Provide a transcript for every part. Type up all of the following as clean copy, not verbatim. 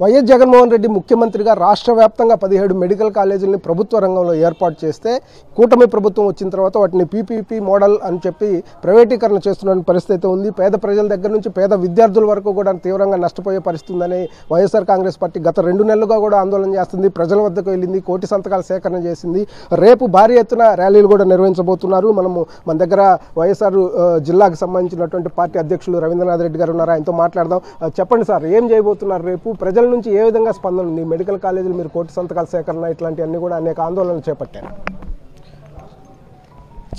YS Jaganmohan Reddy ముఖ్యమంత్రిగా రాష్ట్ర వ్యాప్తంగా 17 మెడికల్ కాలేజీలని ప్రభుత్వ రంగంలో ఏర్పాటు చేస్తే కూటమి ప్రభుత్వం వచ్చిన తర్వాత వాటిని పీపీపీ మోడల్ అని చెప్పి ప్రైవేటీకరణ చేస్తున్న పరిస్థితి ఉంది. పేద ప్రజల దగ్గర నుంచి పేద విద్యార్థుల వరకు కూడా తీవ్రంగా నష్టపోయే పరిస్థితి ఉందని వైఎస్ఆర్ కాంగ్రెస్ పార్టీ గత 2 నెలలుగా కూడా ఆందోళన చేస్తుంది. ప్రజల వద్దకు వెళ్ళింది, కోటి సంతకాల సేకరణ చేసింది. రేపు భారీ ఎత్తున ర్యాలీలు కూడా నిర్వహించబోతున్నారు. మన దగ్గర వైఎస్ఆర్ జిల్లాకు సంబంధించినటువంటి పార్టీ అధ్యక్షులు రవీంద్రనాథ్ రెడ్డి గారు ఉన్నారు, ఆయనతో మాట్లాడదాం. చెప్పండి సార్, ఏం చేయబోతున్నారు రేపు? ప్రజల నుంచి ఏ విధంగా స్పందన ఉంది? మెడికల్ కాలేజీలు మీరు కోటి సంతకాల సేకరణ ఇట్లాంటివన్నీ కూడా అనేక ఆందోళనలు చేపట్టారు.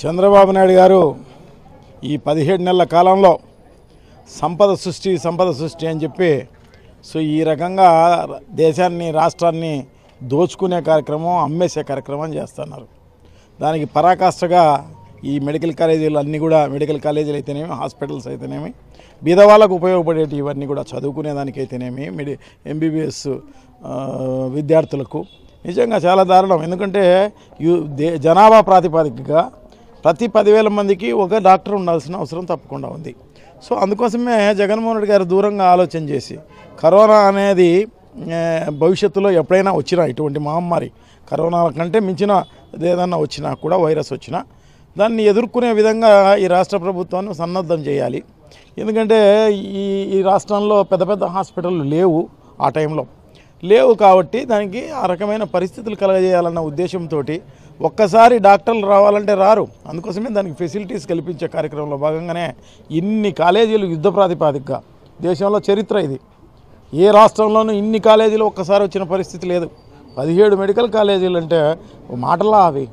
చంద్రబాబు నాయుడు గారు ఈ 17 నెలల కాలంలో సంపద సృష్టి అని చెప్పి ఈ రకంగా దేశాన్ని రాష్ట్రాన్ని దోచుకునే కార్యక్రమం, అమ్మేసే కార్యక్రమం చేస్తున్నారు. దానికి పరాకాష్ఠగా ఈ మెడికల్ కాలేజీలు అన్నీ కూడా, మెడికల్ కాలేజీలు అయితేనేమి, హాస్పిటల్స్ అయితేనేమి, బీదవాళ్ళకు ఉపయోగపడేటి ఇవన్నీ కూడా చదువుకునేదానికైతేనేమి, ఎంబీబీఎస్ విద్యార్థులకు నిజంగా చాలా దారుణం. ఎందుకంటే జనాభా ప్రాతిపదికగా ప్రతి 10,000 మందికి ఒక డాక్టర్ ఉండాల్సిన అవసరం తప్పకుండా ఉంది. అందుకోసమే జగన్మోహన్ రెడ్డి గారు దూరంగా ఆలోచన చేసి కరోనా అనేది భవిష్యత్తులో ఎప్పుడైనా వచ్చినా, ఇటువంటి మహమ్మారి కరోనా కంటే మించిన ఏదన్నా వచ్చినా కూడా, వైరస్ వచ్చినా దాన్ని ఎదుర్కొనే విధంగా ఈ రాష్ట్ర ప్రభుత్వాన్ని సన్నద్ధం చేయాలి. ఎందుకంటే ఈ రాష్ట్రంలో పెద్ద పెద్ద హాస్పిటళ్ళు లేవు, ఆ టైంలో లేవు. కాబట్టి దానికి ఆ రకమైన పరిస్థితులు కలగజేయాలన్న ఉద్దేశంతో ఒక్కసారి డాక్టర్లు రావాలంటే రారు. అందుకోసమే దానికి ఫెసిలిటీస్ కల్పించే కార్యక్రమంలో భాగంగానే ఇన్ని కాలేజీలు యుద్ధ ప్రాతిపాదికగా, దేశంలో చరిత్ర ఇది. ఏ రాష్ట్రంలోనూ ఇన్ని కాలేజీలు ఒక్కసారి వచ్చిన పరిస్థితి లేదు. 17 మెడికల్ కాలేజీలు అంటే మాటలా, అవి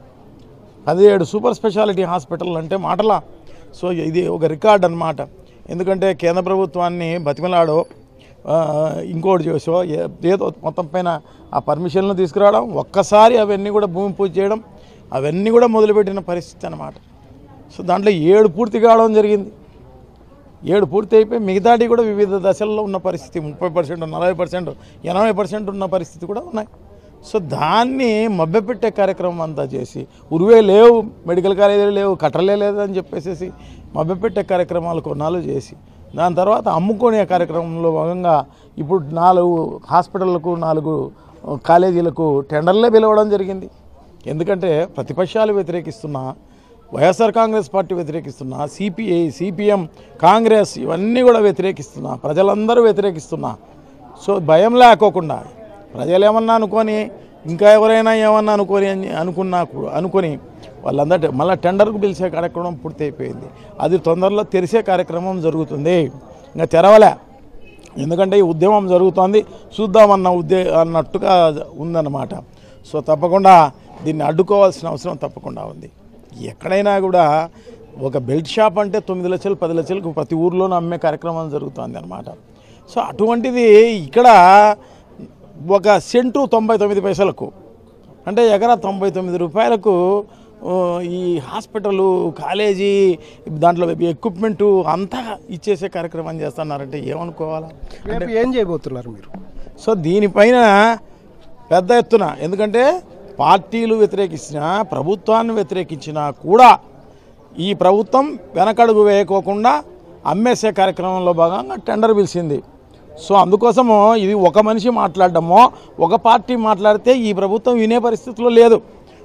17 సూపర్ స్పెషాలిటీ హాస్పిటల్ అంటే మాటలా. ఇది ఒక రికార్డ్ అన్నమాట. ఎందుకంటే కేంద్ర ప్రభుత్వాన్ని బతిమలాడో ఇంకోటి చేసో ఏదో మొత్తం పైన ఆ పర్మిషన్లు తీసుకురావడం, ఒక్కసారి అవన్నీ కూడా భూమి పూజ చేయడం, అవన్నీ కూడా మొదలుపెట్టిన పరిస్థితి అన్నమాట. దాంట్లో 7 పూర్తి కావడం జరిగింది. 7 పూర్తి అయిపోయి మిగతాటి కూడా వివిధ దశల్లో ఉన్న పరిస్థితి, 30%, 40%, 80% ఉన్న పరిస్థితి కూడా ఉన్నాయి. దాన్ని మభ్యపెట్టే కార్యక్రమం అంతా చేసి, ఉరువే లేవు, మెడికల్ కాలేజీలు లేవు, కట్టలే లేదని చెప్పేసి మభ్యపెట్టే కార్యక్రమాలు కొన్నాళ్ళు చేసి, దాని తర్వాత అమ్ముకునే కార్యక్రమంలో భాగంగా ఇప్పుడు 4 హాస్పిటళ్లకు, 4 కాలేజీలకు టెండర్లే పిలవడం జరిగింది. ఎందుకంటే ప్రతిపక్షాలు వ్యతిరేకిస్తున్నా, వైఎస్ఆర్ కాంగ్రెస్ పార్టీ వ్యతిరేకిస్తున్నా, సిపిఐ, సిపిఎం, కాంగ్రెస్ ఇవన్నీ కూడా వ్యతిరేకిస్తున్నా, ప్రజలందరూ వ్యతిరేకిస్తున్నా. భయం లేకోకుండా ప్రజలు ఏమన్నా అనుకొని, ఇంకా ఎవరైనా ఏమన్నా అనుకొని వాళ్ళందరూ మళ్ళీ టెండర్కు పిలిచే కార్యక్రమం పూర్తి అయిపోయింది. అది తొందరలో తెరిసే కార్యక్రమం జరుగుతుంది. ఇంకా తెరవలే, ఎందుకంటే ఈ ఉద్యమం జరుగుతోంది, చూద్దామన్న అన్నట్టుగా ఉందన్నమాట. తప్పకుండా దీన్ని అడ్డుకోవాల్సిన అవసరం తప్పకుండా ఉంది. ఎక్కడైనా కూడా ఒక బెల్ట్ షాప్ అంటే 9 లక్షలు 10 లక్షలకు ప్రతి ఊర్లోనూ అమ్మే కార్యక్రమం జరుగుతుంది అన్నమాట. అటువంటిది ఇక్కడ ఒక సెంటు 99 పైసలకు, అంటే ఎకరా 99 రూపాయలకు ఈ హాస్పిటలు, కాలేజీ, దాంట్లో ఎక్విప్మెంటు అంతా ఇచ్చేసే కార్యక్రమం చేస్తున్నారంటే ఏమనుకోవాలా? ఏం చేయబోతున్నారు మీరు? దీనిపైన పెద్ద ఎత్తున, ఎందుకంటే పార్టీలు వ్యతిరేకించినా, ప్రభుత్వాన్ని వ్యతిరేకించినా కూడా ఈ ప్రభుత్వం వెనకడుగు వేయకోకుండా అమ్మేసే కార్యక్రమంలో భాగంగా టెండర్ పిలిచింది. అందుకోసము ఇది ఒక మనిషి మాట్లాడడమో, ఒక పార్టీ మాట్లాడితే ఈ ప్రభుత్వం వినే పరిస్థితిలో లేదు.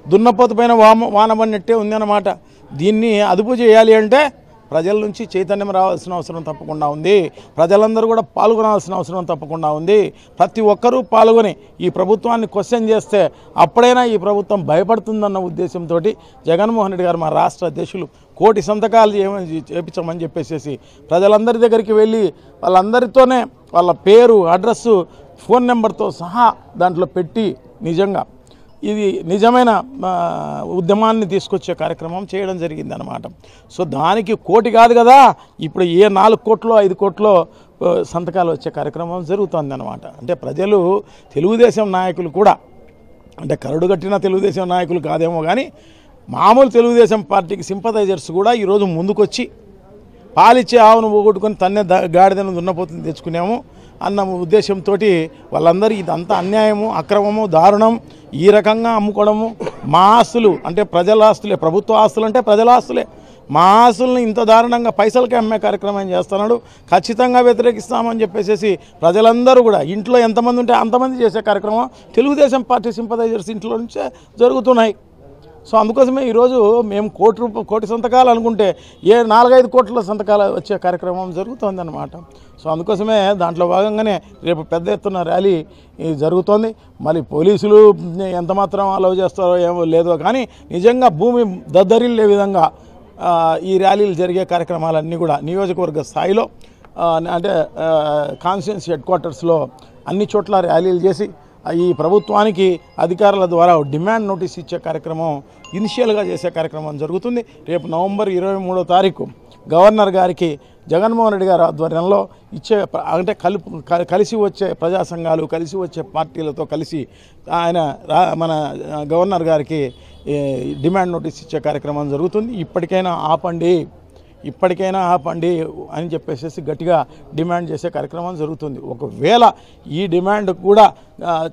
దున్నపోతు పైన వానబడినట్టే ఉంది అన్నమాట. దీన్ని అదుపు చేయాలి అంటే ప్రజల నుంచి చైతన్యం రావాల్సిన అవసరం తప్పకుండా ఉంది. ప్రజలందరూ కూడా పాల్గొనాల్సిన అవసరం తప్పకుండా ఉంది. ప్రతి ఒక్కరూ పాల్గొని ఈ ప్రభుత్వాన్ని క్వశ్చన్ చేస్తే అప్పుడైనా ఈ ప్రభుత్వం భయపడుతుందన్న ఉద్దేశంతో జగన్మోహన్ రెడ్డి గారు, మా రాష్ట్ర అధ్యక్షులు, కోటి సంతకాలు చేయించమని చెప్పేసి ప్రజలందరి దగ్గరికి వెళ్ళి వాళ్ళందరితోనే వాళ్ళ పేరు, అడ్రస్సు, ఫోన్ నెంబర్తో సహా దాంట్లో పెట్టి నిజంగా ఇది నిజమైన ఉద్యమాన్ని తీసుకొచ్చే కార్యక్రమం చేయడం జరిగింది అన్నమాట. దానికి కోటి కాదు కదా, ఇప్పుడు ఏ 4 కోట్లో 5 కోట్లో సంతకాలు వచ్చే కార్యక్రమం జరుగుతుంది అన్నమాట. అంటే ప్రజలు, తెలుగుదేశం నాయకులు కూడా, అంటే కరడు కట్టిన తెలుగుదేశం నాయకులు కాదేమో కానీ మామూలు తెలుగుదేశం పార్టీకి సింపథైజర్స్ కూడా ఈరోజు ముందుకొచ్చి పాలిచ్చే ఆవును పోగొట్టుకొని తన్నే గాడిదను దున్నపోతుంది తెచ్చుకున్నాము అన్న ఉద్దేశంతో వాళ్ళందరూ ఇదంతా అన్యాయము, అక్రమము, దారుణం, ఈ రకంగా అమ్ముకోవడము, మా ఆస్తులు అంటే ప్రజల ఆస్తులే, ప్రభుత్వ ఆస్తులు అంటే ప్రజల ఆస్తులే, మా ఆస్తుల్ని ఇంత దారుణంగా పైసలకే అమ్మే కార్యక్రమం చేస్తున్నాడు. ఖచ్చితంగా వ్యతిరేకిస్తామని చెప్పేసి ప్రజలందరూ కూడా ఇంట్లో ఎంతమంది ఉంటే అంతమంది చేసే కార్యక్రమం తెలుగుదేశం పార్టీ సింపథైజర్స్ ఇంట్లో నుంచే జరుగుతున్నాయి. సో అందుకోసమే ఈరోజు మేము కోటి సంతకాలు అనుకుంటే 4-5 కోట్ల సంతకాలు వచ్చే కార్యక్రమం జరుగుతుందన్నమాట. సో అందుకోసమే దాంట్లో భాగంగానే రేపు పెద్ద ఎత్తున ర్యాలీ జరుగుతోంది. మరి పోలీసులు ఎంత మాత్రం అలౌ చేస్తారో ఏమో లేదో కానీ నిజంగా భూమి దద్దరిల్లే విధంగా ఈ ర్యాలీలు జరిగే కార్యక్రమాలన్నీ కూడా నియోజకవర్గ స్థాయిలో అంటే కాన్స్టిట్యున్సీ హెడ్ క్వార్టర్స్లో అన్ని చోట్ల ర్యాలీలు చేసి ఈ ప్రభుత్వానికి అధికారుల ద్వారా డిమాండ్ నోటీస్ ఇచ్చే కార్యక్రమం ఇనిషియల్గా చేసే కార్యక్రమం జరుగుతుంది. రేపు నవంబర్ 23వ తారీఖు గవర్నర్ గారికి జగన్మోహన్ రెడ్డి గారి ఆధ్వర్యంలో ఇచ్చే అంటే కలిసి వచ్చే ప్రజా సంఘాలు కలిసి వచ్చే పార్టీలతో కలిసి ఆయన మన గవర్నర్ గారికి డిమాండ్ నోటీస్ ఇచ్చే కార్యక్రమం జరుగుతుంది. ఇప్పటికైనా ఆపండి అని చెప్పేసి గట్టిగా డిమాండ్ చేసే కార్యక్రమం జరుగుతుంది. ఒకవేళ ఈ డిమాండ్ కూడా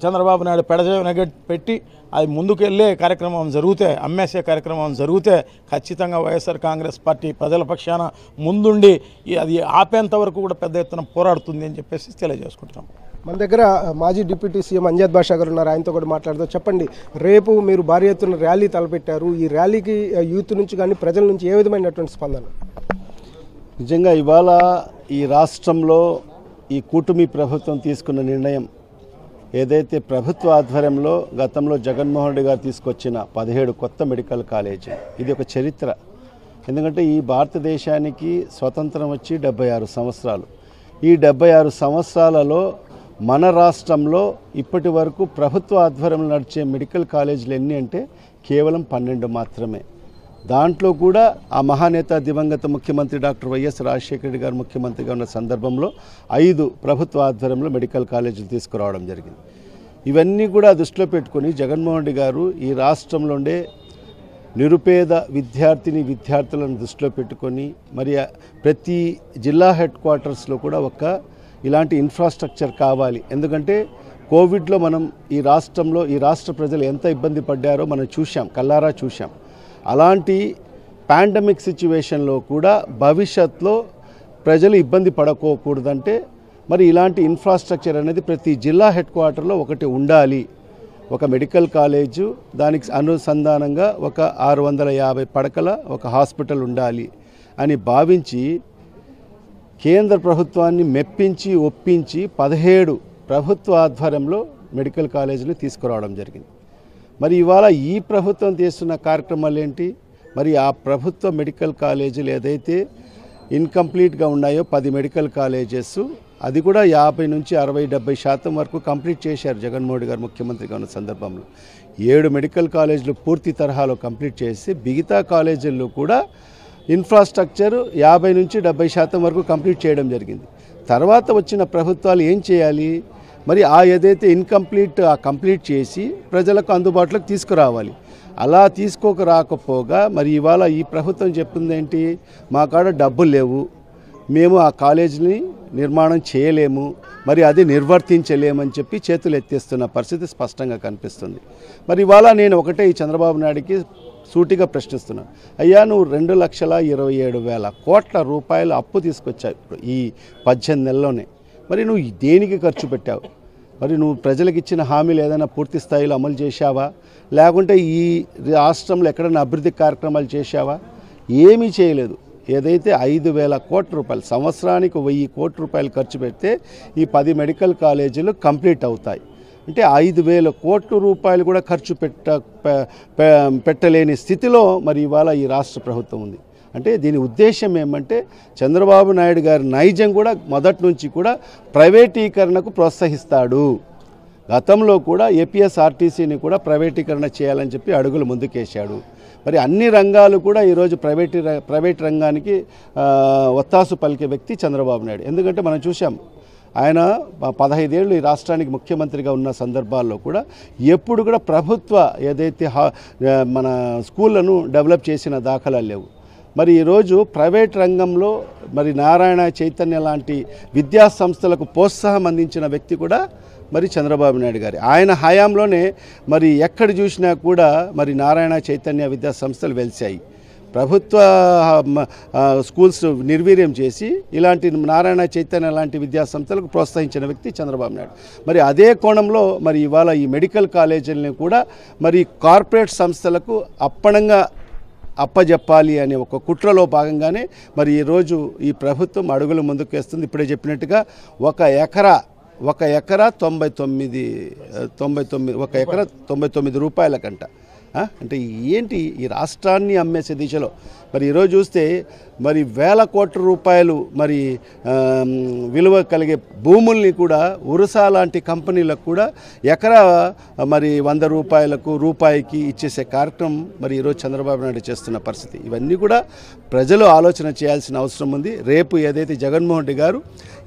చంద్రబాబు నాయుడు పెట్టి అది ముందుకెళ్ళే కార్యక్రమం జరిగితే అమ్మేసే కార్యక్రమం జరిగితే ఖచ్చితంగా వైఎస్ఆర్ కాంగ్రెస్ పార్టీ ప్రజల పక్షాన ముందుండి అది ఆపేంత వరకు కూడా పెద్ద ఎత్తున పోరాడుతుంది అని చెప్పేసి తెలియజేసుకుంటున్నాం. మన దగ్గర మాజీ డిప్యూటీ సీఎం అంజద్ బాషా గారు ఉన్నారు. ఆయనతో కూడా మాట్లాడుతూ చెప్పండి, రేపు మీరు భారీ ఎత్తున ర్యాలీ తలపెట్టారు. ఈ ర్యాలీకి యూత్ నుంచి కానీ ప్రజల నుంచి ఏ విధమైనటువంటి స్పందన? నిజంగా ఇవాళ ఈ రాష్ట్రంలో ఈ కూటమి ప్రభుత్వం తీసుకున్న నిర్ణయం ఏదైతే ప్రభుత్వ ఆధ్వర్యంలో గతంలో జగన్మోహన్ రెడ్డి గారు తీసుకొచ్చిన 17 కొత్త మెడికల్ కాలేజీ, ఇది ఒక చరిత్ర. ఎందుకంటే ఈ భారతదేశానికి స్వతంత్రం వచ్చి 76 సంవత్సరాలు. ఈ 76 సంవత్సరాలలో మన రాష్ట్రంలో ఇప్పటి వరకు ప్రభుత్వ ఆధ్వర్యంలో నడిచే మెడికల్ కాలేజీలు ఎన్ని అంటే కేవలం 12 మాత్రమే. దాంట్లో కూడా ఆ మహానేత దివంగత ముఖ్యమంత్రి డాక్టర్ వైఎస్ రాజశేఖర రెడ్డి గారు ముఖ్యమంత్రిగా ఉన్న సందర్భంలో 5 ప్రభుత్వ ఆధ్వర్యంలో మెడికల్ కాలేజీలు తీసుకురావడం జరిగింది. ఇవన్నీ కూడా దృష్టిలో పెట్టుకొని జగన్మోహన్ రెడ్డి గారు ఈ రాష్ట్రంలో ఉండే నిరుపేద విద్యార్థులను దృష్టిలో పెట్టుకొని మరి ప్రతి జిల్లా హెడ్ క్వార్టర్స్లో కూడా ఇలాంటి ఇన్ఫ్రాస్ట్రక్చర్ కావాలి. ఎందుకంటే కోవిడ్లో మనం ఈ రాష్ట్ర ప్రజలు ఎంత ఇబ్బంది పడ్డారో మనం కళ్ళారా చూసాం. అలాంటి పాండమిక్ సిచ్యువేషన్లో కూడా భవిష్యత్తులో ప్రజలు ఇబ్బంది పడకోకూడదంటే మరి ఇలాంటి ఇన్ఫ్రాస్ట్రక్చర్ అనేది ప్రతి జిల్లా హెడ్ క్వార్టర్లో ఒకటి ఉండాలి. ఒక మెడికల్ కాలేజు, దానికి అనుసంధానంగా 650 పడకల హాస్పిటల్ ఉండాలి అని భావించి కేంద్ర ప్రభుత్వాన్ని మెప్పించి ఒప్పించి 17 ప్రభుత్వ ఆధ్వర్యంలో మెడికల్ కాలేజీని తీసుకురావడం జరిగింది. మరి ఇవాళ ఈ ప్రభుత్వం చేస్తున్న కార్యక్రమాలు ఏంటి? మరి ఆ ప్రభుత్వ మెడికల్ కాలేజీలు ఏదైతే ఇన్కంప్లీట్గా ఉన్నాయో 10 మెడికల్ కాలేజెస్, అది కూడా 50 నుంచి 60-70% వరకు కంప్లీట్ చేశారు జగన్మోహన్ రెడ్డి గారు ముఖ్యమంత్రిగా ఉన్న సందర్భంలో. 7 మెడికల్ కాలేజీలు పూర్తి తరహాలో కంప్లీట్ చేసి మిగతా కాలేజీల్లో కూడా ఇన్ఫ్రాస్ట్రక్చర్ 50 నుంచి 70% వరకు కంప్లీట్ చేయడం జరిగింది. తర్వాత వచ్చిన ప్రభుత్వాలు ఏం చేయాలి? మరి ఏదైతే కంప్లీట్ చేసి ప్రజలకు అందుబాటులోకి తీసుకురావాలి. అలా రాకపోగా మరి ఇవాళ ఈ ప్రభుత్వం చెప్తుంది ఏంటి? మా కాడ డబ్బులు లేవు, మేము ఆ కాలేజీని నిర్మాణం చేయలేము, మరి అది నిర్వర్తించలేమని చెప్పి చేతులు ఎత్తేస్తున్న పరిస్థితి స్పష్టంగా కనిపిస్తుంది. మరి ఇవాళ నేను ఒకటే ఈ చంద్రబాబు నాయుడికి సూటిగా ప్రశ్నిస్తున్నాను. అయ్యా, నువ్వు 2,27,000 కోట్ల రూపాయలు అప్పు తీసుకొచ్చావు ఈ 18 నెలల్లోనే. మరి నువ్వు దేనికి ఖర్చు పెట్టావు? మరి నువ్వు ప్రజలకు ఇచ్చిన హామీలు ఏదైనా పూర్తి స్థాయిలో అమలు చేశావా? లేకుంటే ఈ రాష్ట్రంలో ఎక్కడైనా అభివృద్ధి కార్యక్రమాలు చేశావా? ఏమీ చేయలేదు. ఏదైతే 5,000 కోట్ల రూపాయలు, సంవత్సరానికి 1,000 కోట్ల రూపాయలు ఖర్చు పెడితే ఈ 10 మెడికల్ కాలేజీలు కంప్లీట్ అవుతాయి. అంటే 5,000 కోట్ల రూపాయలు కూడా ఖర్చు పెట్టలేని స్థితిలో మరి ఇవాళ ఈ రాష్ట్ర ప్రభుత్వం ఉంది. అంటే దీని ఉద్దేశం ఏమంటే చంద్రబాబు నాయుడు గారి నైజం కూడా మొదటి నుంచి కూడా ప్రైవేటీకరణకు ప్రోత్సహిస్తాడు. గతంలో కూడా ఏపీఎస్ఆర్టీసీని కూడా ప్రైవేటీకరణ చేయాలని చెప్పి అడుగులు ముందుకేశాడు. మరి అన్ని రంగాలు కూడా ఈరోజు ప్రైవేట్ రంగానికి ఒత్తాసు పలికే వ్యక్తి చంద్రబాబు నాయుడు. ఎందుకంటే మనం చూసాం, ఆయన 15 ఏళ్ళు ఈ రాష్ట్రానికి ముఖ్యమంత్రిగా ఉన్న సందర్భాల్లో కూడా ఎప్పుడు కూడా ప్రభుత్వ ఏదైతే మన స్కూళ్ళను డెవలప్ చేసిన దాఖలాలు లేవు. మరి ఈరోజు ప్రైవేట్ రంగంలో మరి నారాయణ చైతన్య లాంటి విద్యా సంస్థలకు ప్రోత్సాహం అందించిన వ్యక్తి కూడా మరి చంద్రబాబు నాయుడు గారి. ఆయన హయాంలోనే మరి ఎక్కడ చూసినా కూడా మరి నారాయణ చైతన్య విద్యా సంస్థలు వెలిశాయి. ప్రభుత్వ స్కూల్స్ నిర్వీర్యం చేసి ఇలాంటి నారాయణ చైతన్య లాంటి విద్యా సంస్థలకు ప్రోత్సహించిన వ్యక్తి చంద్రబాబు నాయుడు. మరి అదే కోణంలో మరి ఇవాళ ఈ మెడికల్ కాలేజీలని కూడా మరి కార్పొరేట్ సంస్థలకు అప్పజెప్పాలి అనే ఒక కుట్రలో భాగంగానే మరి ఈరోజు ఈ ప్రభుత్వం అడుగులు ముందుకేస్తుంది. ఇప్పుడే చెప్పినట్టుగా ఒక ఎకరా 99 రూపాయలకంట. అంటే ఏంటి ఈ రాష్ట్రాన్ని అమ్మేసే దిశలో మరి ఈరోజు చూస్తే మరి వేల కోట్ల రూపాయలు మరి విలువ కలిగే భూముల్ని కూడా ఉరుసా లాంటి కంపెనీలకు కూడా ఎకరా మరి 100 రూపాయికి ఇచ్చేసే కార్యక్రమం మరి ఈరోజు చంద్రబాబు నాయుడు చేస్తున్న పరిస్థితి. ఇవన్నీ కూడా ప్రజలు ఆలోచన చేయాల్సిన అవసరం ఉంది. రేపు ఏదైతే జగన్మోహన్ రెడ్డి గారు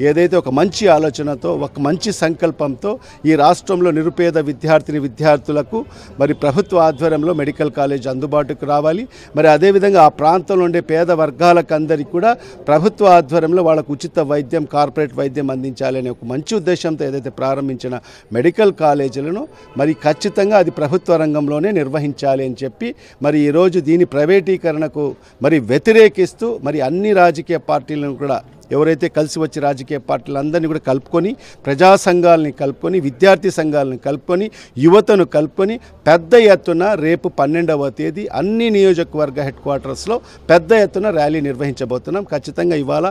ఏదైతే ఒక మంచి ఆలోచనతో ఒక మంచి సంకల్పంతో ఈ రాష్ట్రంలో నిరుపేద విద్యార్థులకు మరి ప్రభుత్వ ఆధ్వర్యంలో మెడికల్ కాలేజ్ అందుబాటుకు రావాలి. మరి అదేవిధంగా ఆ ప్రాంతంలో ఉండే పేద వర్గాలకు అందరికీ కూడా ప్రభుత్వ ఆధ్వర్యంలో వాళ్ళకు ఉచిత వైద్యం, కార్పొరేట్ వైద్యం అందించాలనే ఒక మంచి ఉద్దేశంతో ఏదైతే ప్రారంభించిన మెడికల్ కాలేజీలను మరి ఖచ్చితంగా అది ప్రభుత్వ రంగంలోనే నిర్వహించాలి అని చెప్పి మరి ఈరోజు దీని ప్రైవేటీకరణకు మరి వ్యతిరేకిస్తూ మరి అన్ని రాజకీయ పార్టీలను కూడా ఎవరైతే కలిసి వచ్చి రాజకీయ పార్టీలందరినీ కూడా కలుపుకొని, ప్రజా సంఘాలని కలుపుకొని, విద్యార్థి సంఘాలను కలుపుకొని, యువతను కలుపుకొని పెద్ద ఎత్తున రేపు 12వ తేదీ అన్ని నియోజకవర్గ హెడ్ క్వార్టర్స్లో పెద్ద ఎత్తున ర్యాలీ నిర్వహించబోతున్నాం. ఖచ్చితంగా ఇవాళ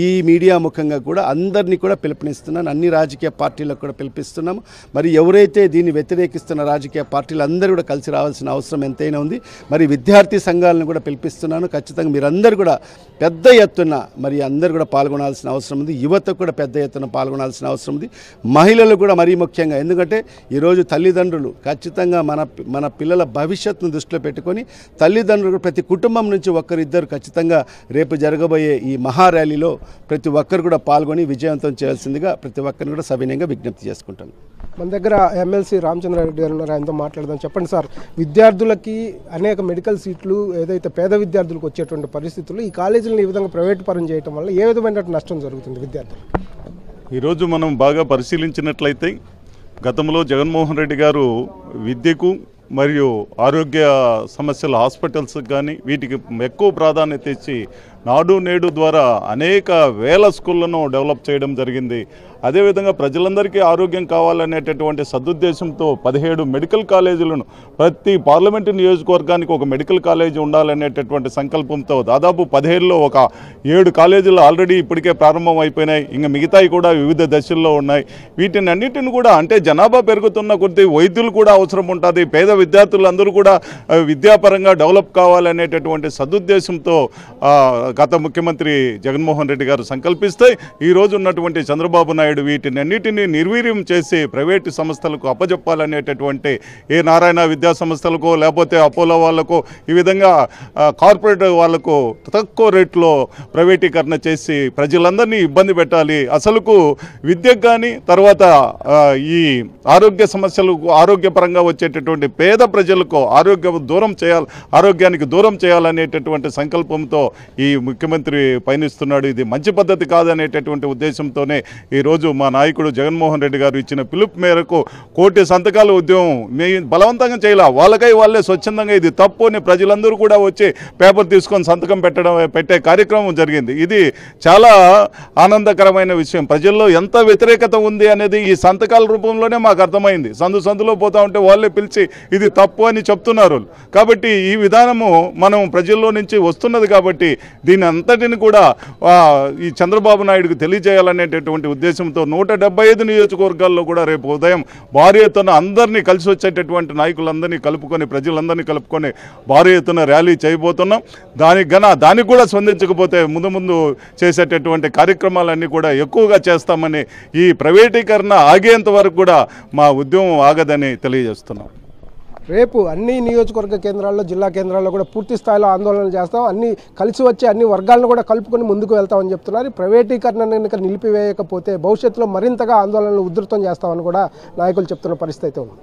ఈ మీడియా ముఖంగా కూడా అందరినీ కూడా పిలుపునిస్తున్నాను, అన్ని రాజకీయ పార్టీలకు కూడా పిలిపిస్తున్నాము. మరి ఎవరైతే దీన్ని వ్యతిరేకిస్తున్న రాజకీయ పార్టీలు అందరూ కూడా కలిసి రావాల్సిన అవసరం ఎంతైనా ఉంది. మరి విద్యార్థి సంఘాలను కూడా పిలిపిస్తున్నాను. ఖచ్చితంగా మీరందరూ కూడా పెద్ద ఎత్తున మరి అందరూ కూడా పాల్గొనాల్సిన అవసరం ఉంది. యువత కూడా పెద్ద ఎత్తున పాల్గొనాల్సిన అవసరం ఉంది. మహిళలు కూడా మరీ ముఖ్యంగా, ఎందుకంటే ఈరోజు తల్లిదండ్రులు ఖచ్చితంగా మన పిల్లల భవిష్యత్తును దృష్టిలో పెట్టుకొని తల్లిదండ్రులు ప్రతి కుటుంబం నుంచి ఒక్కరిద్దరు ఖచ్చితంగా రేపు జరగబోయే ఈ మహా ర్యాలీలో ప్రతి ఒక్కరు కూడా పాల్గొని విజయవంతం చేయాల్సిందిగా ప్రతి ఒక్కరిని కూడా సవినయంగా విజ్ఞప్తి చేసుకుంటాను. మన దగ్గర ఎమ్మెల్సీ రామచంద్రారెడ్డి గారు ఉన్నారు, ఆయనతో మాట్లాడదాం. చెప్పండి సార్, విద్యార్థులకి అనేక మెడికల్ సీట్లు ఏదైతే పేద విద్యార్థులకు వచ్చేటువంటి పరిస్థితుల్లో ఈ కాలేజీలను ఈ విధంగా ప్రైవేట్ పరం చేయడం వల్ల ఏ విధమైన నష్టం జరుగుతుంది విద్యార్థులు? ఈరోజు మనం బాగా పరిశీలించినట్లయితే గతంలో జగన్మోహన్ రెడ్డి గారు విద్యకు మరియు ఆరోగ్య సమస్యల హాస్పిటల్స్కి కానీ వీటికి ఎక్కువ ప్రాధాన్యత ఇచ్చి నాడు నేడు ద్వారా అనేక వేల స్కూళ్లను డెవలప్ చేయడం జరిగింది. అదేవిధంగా ప్రజలందరికీ ఆరోగ్యం కావాలనేటటువంటి సదుద్దేశంతో 17 మెడికల్ కాలేజీలను ప్రతి పార్లమెంటు నియోజకవర్గానికి ఒక మెడికల్ కాలేజీ ఉండాలనేటటువంటి సంకల్పంతో దాదాపు 17లో ఒక 7 కాలేజీలు ఆల్రెడీ ఇప్పటికే ప్రారంభం అయిపోయినాయి. ఇంకా మిగతాయి కూడా వివిధ దశల్లో ఉన్నాయి. వీటిని అన్నిటిని కూడా అంటే జనాభా పెరుగుతున్న కొద్దీ వైద్యులు కూడా అవసరం ఉంటుంది. పేద విద్యార్థులందరూ కూడా విద్యాపరంగా డెవలప్ కావాలనేటటువంటి సదుద్దేశంతో గత ముఖ్యమంత్రి జగన్మోహన్ రెడ్డి గారు సంకల్పిస్తే ఈరోజు ఉన్నటువంటి చంద్రబాబు నాయుడు వీటిని అన్నిటినీ నిర్వీర్యం చేసి ప్రైవేటు సంస్థలకు అప్పజెప్పాలనేటటువంటి ఏ నారాయణ విద్యా సంస్థలకో లేకపోతే అపోలో వాళ్లకు ఈ విధంగా కార్పొరేట్ వాళ్లకు తక్కువ రేట్లో ప్రైవేటీకరణ చేసి ప్రజలందరినీ ఇబ్బంది పెట్టాలి. అసలుకు విద్యకు కానీ తర్వాత ఈ ఆరోగ్య సమస్యలు ఆరోగ్యపరంగా వచ్చేటటువంటి పేద ప్రజలకు ఆరోగ్యానికి దూరం చేయాలనేటటువంటి సంకల్పంతో ఈ ముఖ్యమంత్రి పయనిస్తున్నాడు. ఇది మంచి పద్ధతి కాదనేటటువంటి ఉద్దేశంతోనే ఈరోజు మా నాయకుడు జగన్మోహన్ రెడ్డి గారు ఇచ్చిన పిలుపు మేరకు 1,000,000 సంతకాల ఉద్యమం బలవంతంగా చేయాల, వాళ్ళకై వాళ్ళే స్వచ్ఛందంగా ఇది తప్పు అని ప్రజలందరూ కూడా వచ్చి పేపర్ తీసుకొని సంతకం పెట్టే కార్యక్రమం జరిగింది. ఇది చాలా ఆనందకరమైన విషయం. ప్రజల్లో ఎంత వ్యతిరేకత ఉంది అనేది ఈ సంతకాల రూపంలోనే మాకు అర్థమైంది. సందులో పోతా ఉంటే వాళ్ళే పిలిచి ఇది తప్పు అని చెప్తున్నారు. కాబట్టి ఈ విధానము మనం ప్రజల్లో నుంచి వస్తున్నది కాబట్టి దీని అంతటిని కూడా ఈ చంద్రబాబు నాయుడుకు తెలియజేయాలనేటటువంటి ఉద్దేశంతో 175 నియోజకవర్గాల్లో కూడా రేపు ఉదయం భారీ ఎత్తున అందరినీ కలిసి వచ్చేటటువంటి నాయకులందరినీ కలుపుకొని ప్రజలందరినీ కలుపుకొని భారీ ఎత్తున ర్యాలీ చేయబోతున్నాం. దానికి కూడా స్పందించకపోతే ముందు చేసేటటువంటి కార్యక్రమాలన్నీ కూడా ఎక్కువగా చేస్తామని, ఈ ప్రైవేటీకరణ ఆగేంత వరకు కూడా మా ఉద్యమం ఆగదని తెలియజేస్తున్నాం. రేపు అన్ని నియోజకవర్గ కేంద్రాల్లో, జిల్లా కేంద్రాల్లో కూడా పూర్తి స్థాయిలో ఆందోళన చేస్తాం, అన్ని కలిసి వచ్చే అన్ని వర్గాలను కూడా కలుపుకొని ముందుకు వెళ్తామని చెప్తున్నారు. ప్రైవేటీకరణ కనుక నిలిపివేయకపోతే భవిష్యత్తులో మరింతగా ఆందోళనలు ఉధృతం చేస్తామని కూడా నాయకులు చెప్తున్న పరిస్థితి అయితే ఉంది.